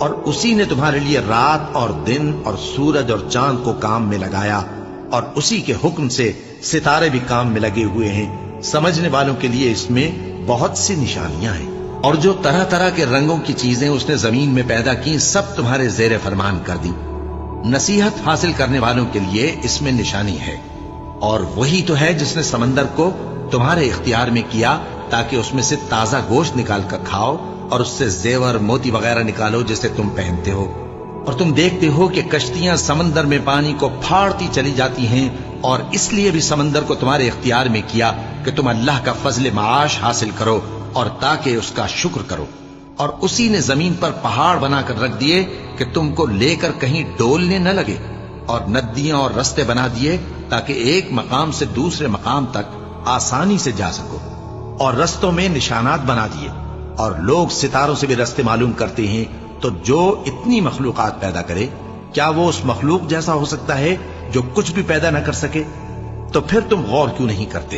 اور اسی نے تمہارے لیے رات اور دن اور سورج اور چاند کو کام میں لگایا، اور اسی کے حکم سے ستارے بھی کام میں لگے ہوئے ہیں۔ سمجھنے والوں کے لیے اس میں بہت سی نشانیاں ہیں۔ اور جو طرح طرح کے رنگوں کی چیزیں اس نے زمین میں پیدا کی، سب تمہارے زیر فرمان کر دی۔ نصیحت حاصل کرنے والوں کے لیے اس میں نشانی ہے۔ اور وہی تو ہے جس نے سمندر کو تمہارے اختیار میں کیا تاکہ اس میں سے تازہ گوشت نکال کر کھاؤ، اور اس سے زیور موتی وغیرہ نکالو جسے تم پہنتے ہو۔ اور تم دیکھتے ہو کہ کشتیاں سمندر میں پانی کو پھاڑتی چلی جاتی ہیں، اور اس لیے بھی سمندر کو تمہارے اختیار میں کیا کہ تم اللہ کا فضل معاش حاصل کرو اور تاکہ اس کا شکر کرو۔ اور اسی نے زمین پر پہاڑ بنا کر رکھ دیے کہ تم کو لے کر کہیں ڈولنے نہ لگے، اور ندیاں اور رستے بنا دیے تاکہ ایک مقام سے دوسرے مقام تک آسانی سے جا سکو، اور رستوں میں نشانات بنا دیے۔ اور لوگ ستاروں سے بھی رستے معلوم کرتے ہیں، تو جو اتنی مخلوقات پیدا کرے، کیا وہ اس مخلوق جیسا ہو سکتا ہے جو کچھ بھی پیدا نہ کر سکے؟ تو پھر تم غور کیوں نہیں کرتے؟